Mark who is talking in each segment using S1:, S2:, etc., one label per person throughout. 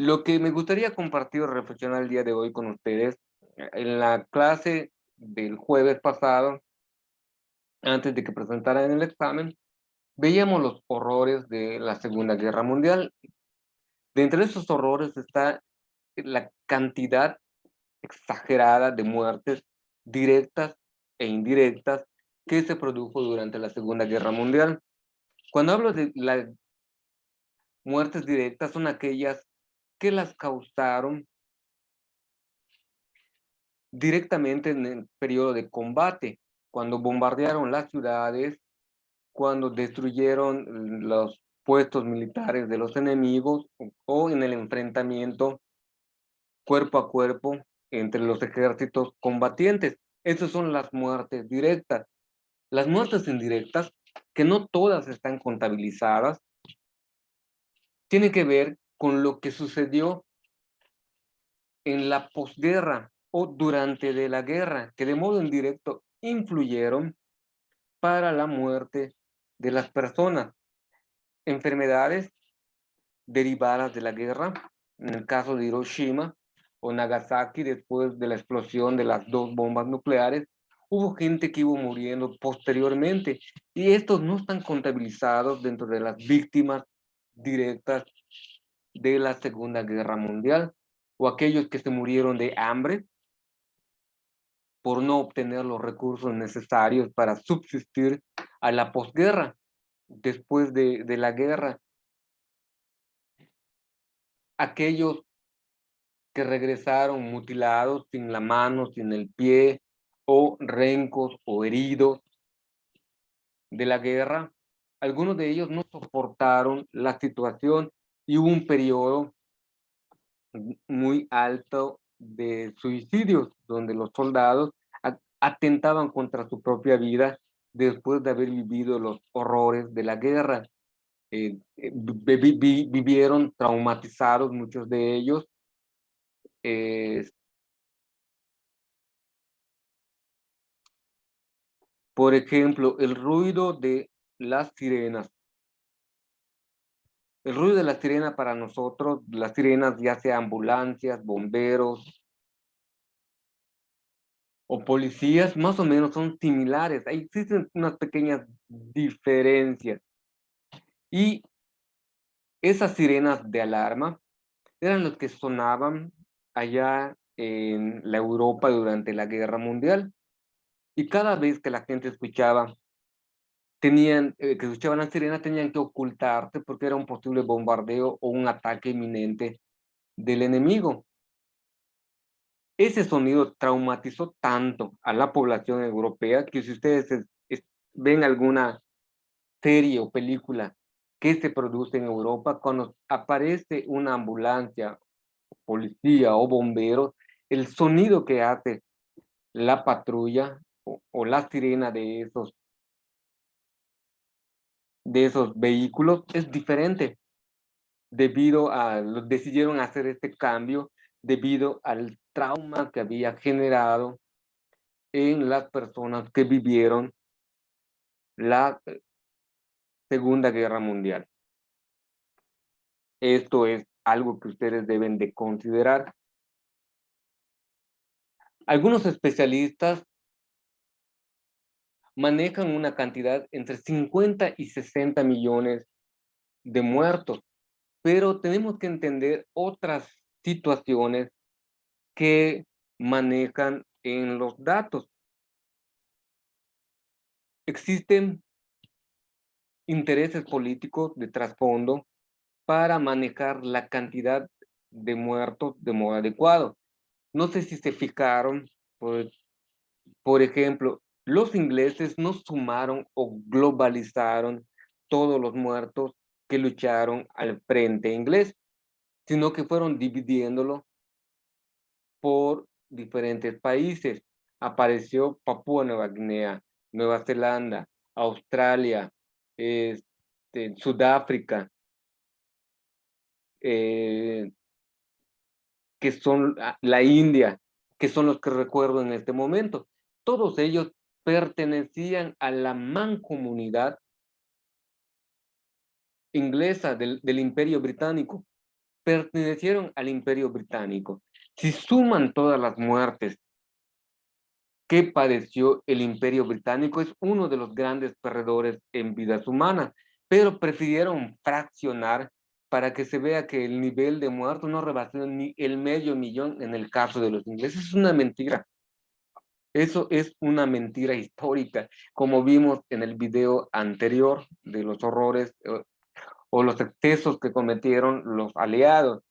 S1: Lo que me gustaría compartir o reflexionar el día de hoy con ustedes, en la clase del jueves pasado, antes de que presentaran el examen, veíamos los horrores de la Segunda Guerra Mundial. De entre esos horrores está la cantidad exagerada de muertes directas e indirectas que se produjo durante la Segunda Guerra Mundial. Cuando hablo de las muertes directas, son aquellas que las causaron directamente en el periodo de combate, cuando bombardearon las ciudades, cuando destruyeron los puestos militares de los enemigos o en el enfrentamiento cuerpo a cuerpo entre los ejércitos combatientes. Esas son las muertes directas. Las muertes indirectas, que no todas están contabilizadas, tienen que ver con lo que sucedió en la posguerra o durante de la guerra, que de modo indirecto influyeron para la muerte de las personas. Enfermedades derivadas de la guerra, en el caso de Hiroshima o Nagasaki, después de la explosión de las dos bombas nucleares, hubo gente que iba muriendo posteriormente y estos no están contabilizados dentro de las víctimas directas de la Segunda Guerra Mundial, o aquellos que se murieron de hambre por no obtener los recursos necesarios para subsistir a la posguerra, después de la guerra. Aquellos que regresaron mutilados, sin la mano, sin el pie, o rencos o heridos de la guerra, algunos de ellos no soportaron la situación y hubo un periodo muy alto de suicidios, donde los soldados atentaban contra su propia vida después de haber vivido los horrores de la guerra. Vivieron traumatizados muchos de ellos. eh, por ejemplo, el ruido de las sirenas. El ruido de la sirena para nosotros, las sirenas ya sea ambulancias, bomberos o policías, más o menos son similares. Ahí existen unas pequeñas diferencias. Y esas sirenas de alarma eran las que sonaban allá en la Europa durante la Guerra Mundial. Y cada vez que la gente escuchaba, que escuchaban la sirena, tenían que ocultarse porque era un posible bombardeo o un ataque inminente del enemigo. Ese sonido traumatizó tanto a la población europea que si ustedes ven alguna serie o película que se produce en Europa, cuando aparece una ambulancia, policía o bomberos, el sonido que hace la patrulla o la sirena de esos vehículos es diferente, decidieron hacer este cambio debido al trauma que había generado en las personas que vivieron la Segunda Guerra Mundial. Esto es algo que ustedes deben de considerar. Algunos especialistas manejan una cantidad entre 50 y 60 millones de muertos, pero tenemos que entender otras situaciones que manejan en los datos. Existen intereses políticos de trasfondo para manejar la cantidad de muertos de modo adecuado. No sé si se fijaron, por, por ejemplo, los ingleses no sumaron o globalizaron todos los muertos que lucharon al frente inglés, sino que fueron dividiéndolo por diferentes países. Apareció Papúa Nueva Guinea, Nueva Zelanda, Australia, Sudáfrica, eh, que son la India, que son los que recuerdo en este momento. Todos ellos pertenecían a la mancomunidad inglesa del Imperio Británico, pertenecieron al Imperio Británico. Si suman todas las muertes que padeció el Imperio Británico, es uno de los grandes perdedores en vidas humanas, pero prefirieron fraccionar para que se vea que el nivel de muertos no rebasó ni el 500.000 en el caso de los ingleses. Es una mentira. Eso es una mentira histórica, como vimos en el video anterior de los horrores o los excesos que cometieron los aliados.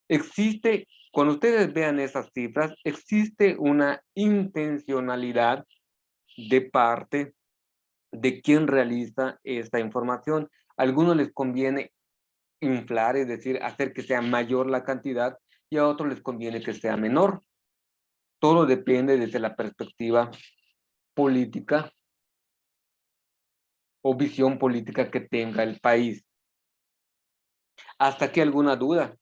S1: Existe, cuando ustedes vean esas cifras, existe una intencionalidad de parte de quien realiza esta información. A algunos les conviene inflar, es decir, hacer que sea mayor la cantidad, y a otros les conviene que sea menor. Todo depende desde la perspectiva política o visión política que tenga el país. ¿Hasta aquí alguna duda?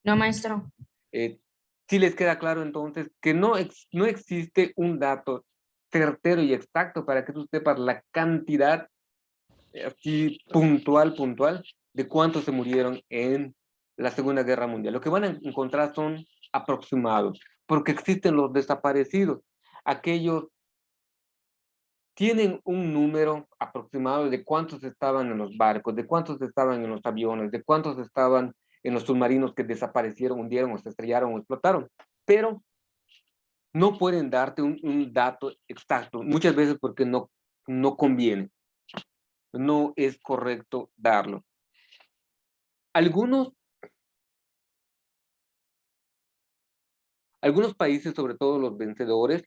S2: No, maestro.
S1: Si les queda claro entonces que no existe un dato certero y exacto para que tú sepas la cantidad así puntual de cuántos se murieron en la Segunda Guerra Mundial. Lo que van a encontrar son aproximados, porque existen los desaparecidos. Aquellos tienen un número aproximado de cuántos estaban en los barcos, de cuántos estaban en los aviones, de cuántos estaban en los submarinos que desaparecieron, hundieron o se estrellaron o explotaron, pero no pueden darte un dato exacto, muchas veces porque no conviene, no es correcto darlo. Algunos países, sobre todo los vencedores,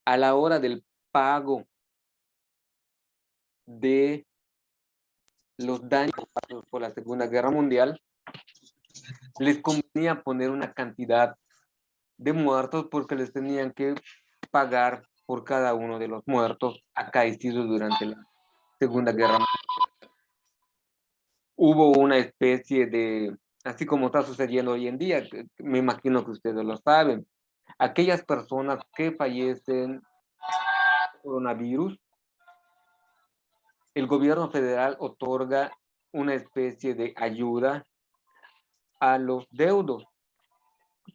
S1: a la hora del pago de los daños por la Segunda Guerra Mundial, les convenía poner una cantidad de muertos porque les tenían que pagar por cada uno de los muertos acaecidos durante la Segunda Guerra Mundial. Hubo una especie de, así como está sucediendo hoy en día, me imagino que ustedes lo saben, aquellas personas que fallecen por coronavirus, el gobierno federal otorga una especie de ayuda a los deudos,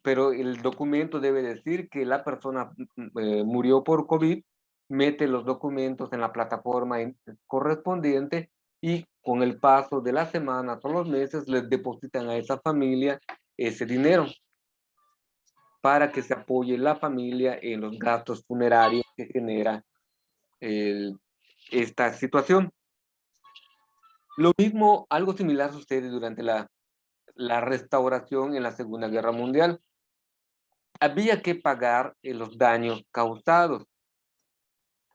S1: pero el documento debe decir que la persona murió por COVID, mete los documentos en la plataforma correspondiente y con el paso de las semanas o los meses les depositan a esa familia ese dinero para que se apoye la familia en los gastos funerarios que genera esta situación. Lo mismo, algo similar sucede durante la restauración en la Segunda Guerra Mundial. Había que pagar los daños causados,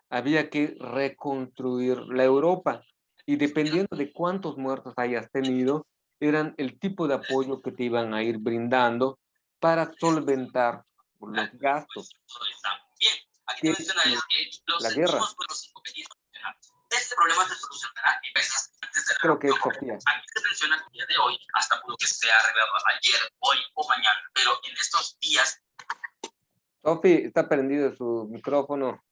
S1: había que reconstruir la Europa y dependiendo de cuántos muertos hayas tenido, eran el tipo de apoyo que te iban a ir brindando para solventar los gastos que la guerra. Este problema se solucionará en veces antes de la Creo que es Sofía. Aquí se menciona el día de hoy hasta lo que se ha revelado ayer, hoy o mañana, pero en estos días. Sofi, está prendido su micrófono.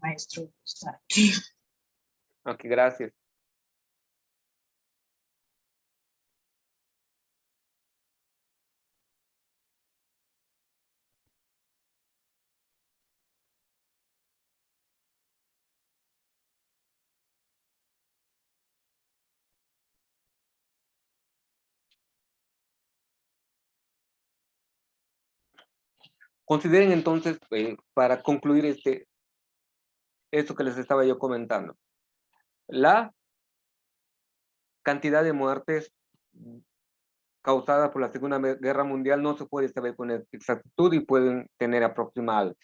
S2: Maestro, está aquí.
S1: Ok, gracias. Consideren entonces, para concluir esto que les estaba yo comentando, la cantidad de muertes causada por la Segunda Guerra Mundial no se puede saber con exactitud y pueden tener aproximados.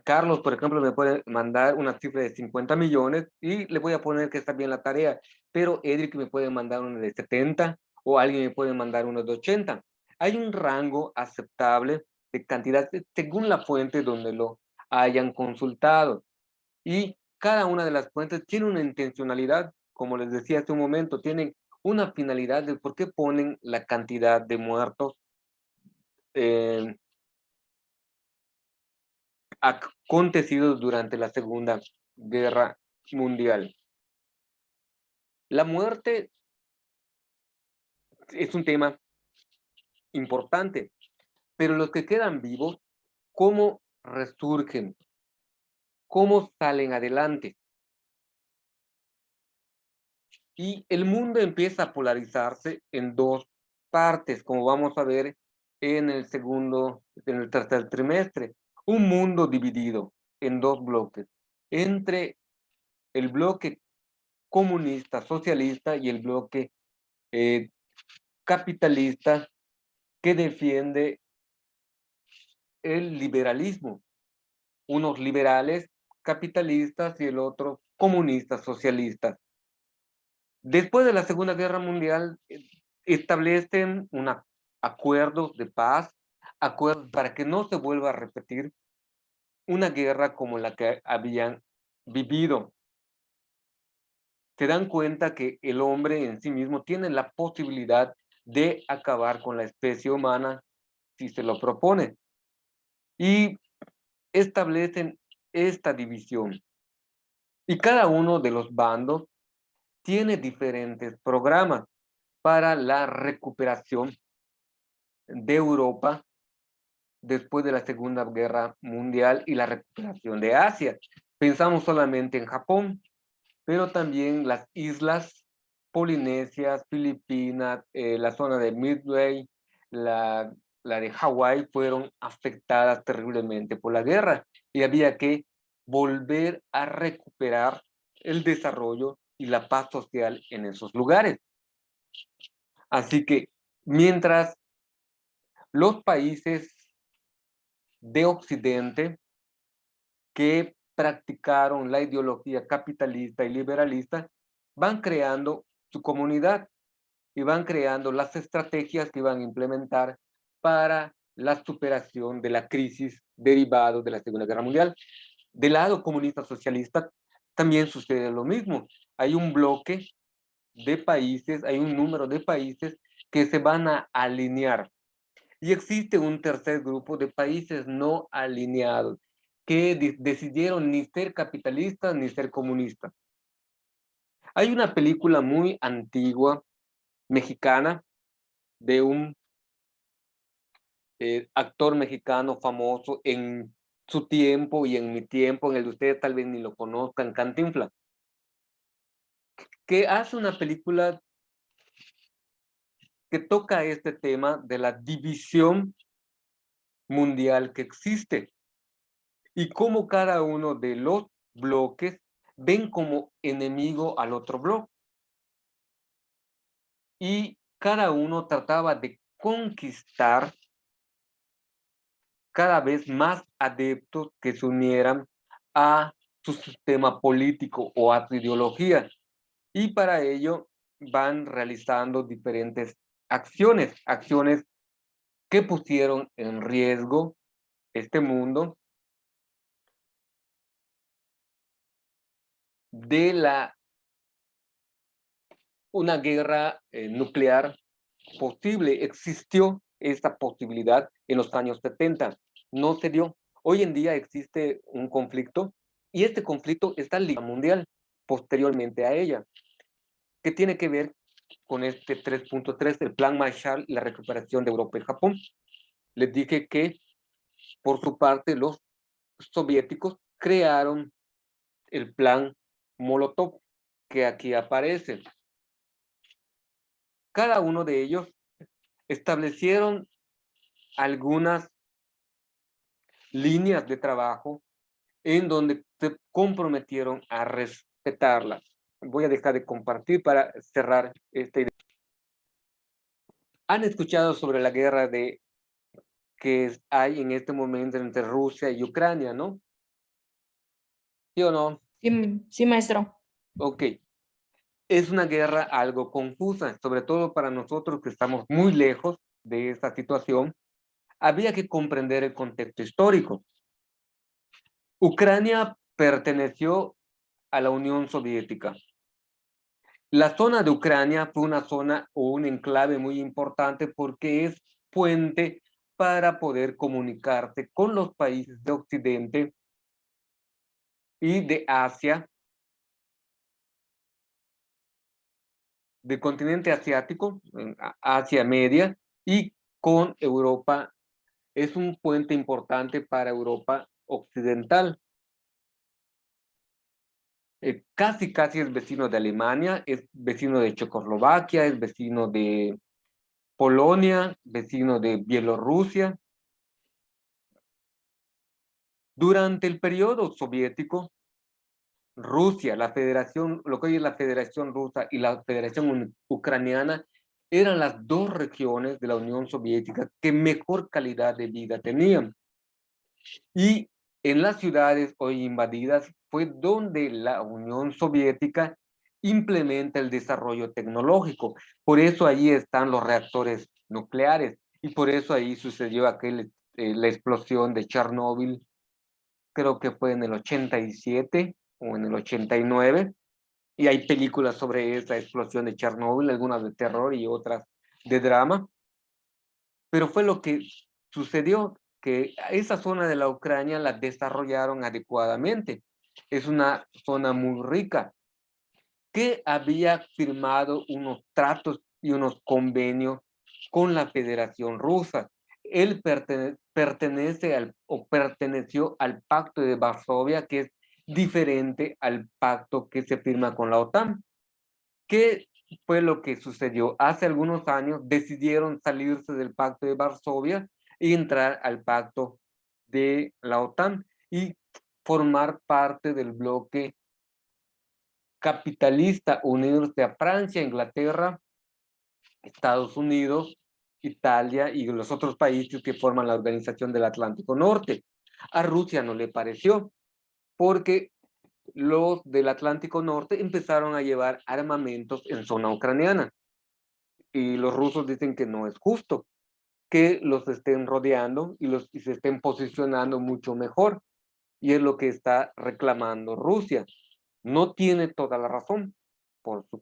S1: Carlos, por ejemplo, me puede mandar una cifra de 50 millones y le voy a poner que está bien la tarea, pero Edric me puede mandar una de 70 o alguien me puede mandar uno de 80. Hay un rango aceptable de cantidad según la fuente donde lo hayan consultado y cada una de las fuentes tiene una intencionalidad, como les decía hace un momento, tienen una finalidad de por qué ponen la cantidad de muertos acontecidos durante la Segunda Guerra Mundial. La muerte es un tema importante, pero los que quedan vivos, ¿cómo resurgen? ¿Cómo salen adelante? Y el mundo empieza a polarizarse en dos partes, como vamos a ver en el tercer trimestre. Un mundo dividido en dos bloques, entre el bloque comunista, socialista y el bloque eh, capitalista que defiende el liberalismo. Unos liberales capitalistas y el otro comunistas socialistas. Después de la Segunda Guerra Mundial, establecen acuerdos de paz, acuerdos para que no se vuelva a repetir una guerra como la que habían vivido. Se dan cuenta que el hombre en sí mismo tiene la posibilidad de acabar con la especie humana si se lo propone. Y establecen esta división. Y cada uno de los bandos tiene diferentes programas para la recuperación de Europa después de la Segunda Guerra Mundial y la recuperación de Asia. Pensamos solamente en Japón, pero también las islas polinesias, Filipinas, la zona de Midway, la de Hawái fueron afectadas terriblemente por la guerra y había que volver a recuperar el desarrollo y la paz social en esos lugares. Así que mientras los países de Occidente que practicaron la ideología capitalista y liberalista van creando su comunidad y van creando las estrategias que van a implementar para la superación de la crisis derivada de la Segunda Guerra Mundial. Del lado comunista socialista también sucede lo mismo. Hay un bloque de países, hay un número de países que se van a alinear. Y existe un tercer grupo de países no alineados que decidieron ni ser capitalistas ni ser comunistas. Hay una película muy antigua, mexicana, de un actor mexicano famoso en su tiempo y en mi tiempo, en el de ustedes tal vez ni lo conozcan, Cantinflas, que hace una película que toca este tema de la división mundial que existe y cómo cada uno de los bloques ven como enemigo al otro bloque. Y cada uno trataba de conquistar cada vez más adeptos que se unieran a su sistema político o a su ideología. Y para ello van realizando diferentes acciones que pusieron en riesgo este mundo de una guerra nuclear posible. Existió esta posibilidad en los años 70, no se dio. Hoy en día existe un conflicto y este conflicto está en la Liga Mundial posteriormente a ella, que tiene que ver con este 3.3, el Plan Marshall y la recuperación de Europa y Japón. Les dije que por su parte los soviéticos crearon el Plan Molotov, que aquí aparece. Cada uno de ellos establecieron algunas líneas de trabajo en donde se comprometieron a respetarlas. Voy a dejar de compartir para cerrar esta idea. ¿Han escuchado sobre la guerra que hay en este momento entre Rusia y Ucrania, no? ¿Sí o no?
S2: Sí, sí, maestro.
S1: Ok. Es una guerra algo confusa, sobre todo para nosotros que estamos muy lejos de esta situación. Había que comprender el contexto histórico. Ucrania perteneció a la Unión Soviética. La zona de Ucrania fue una zona o un enclave muy importante porque es puente para poder comunicarse con los países de Occidente y de Asia del continente asiático, Asia Media, y con Europa. Es un puente importante para Europa occidental. Casi es vecino de Alemania, es vecino de Checoslovaquia, es vecino de Polonia, vecino de Bielorrusia. Durante el periodo soviético, Rusia, la federación, lo que hoy es la Federación Rusa y la Federación Ucraniana, eran las dos regiones de la Unión Soviética que mejor calidad de vida tenían. Y en las ciudades hoy invadidas fue donde la Unión Soviética implementa el desarrollo tecnológico. Por eso ahí están los reactores nucleares y por eso ahí sucedió la explosión de Chernóbil, creo que fue en el 87 o en el 89, y hay películas sobre esa explosión de Chernóbil, algunas de terror y otras de drama, pero fue lo que sucedió, que esa zona de la Ucrania la desarrollaron adecuadamente. Es una zona muy rica, que había firmado unos tratos y unos convenios con la Federación Rusa. Él perteneció al Pacto de Varsovia, que es diferente al pacto que se firma con la OTAN. ¿Qué fue lo que sucedió? Hace algunos años decidieron salirse del Pacto de Varsovia y entrar al Pacto de la OTAN y formar parte del bloque capitalista, unirse a Francia, Inglaterra, Estados Unidos, Italia y los otros países que forman la Organización del Atlántico Norte. A Rusia no le pareció, porque los del Atlántico Norte empezaron a llevar armamentos en zona ucraniana. Y los rusos dicen que no es justo que los estén rodeando y se estén posicionando mucho mejor. Y es lo que está reclamando Rusia. No tiene toda la razón, por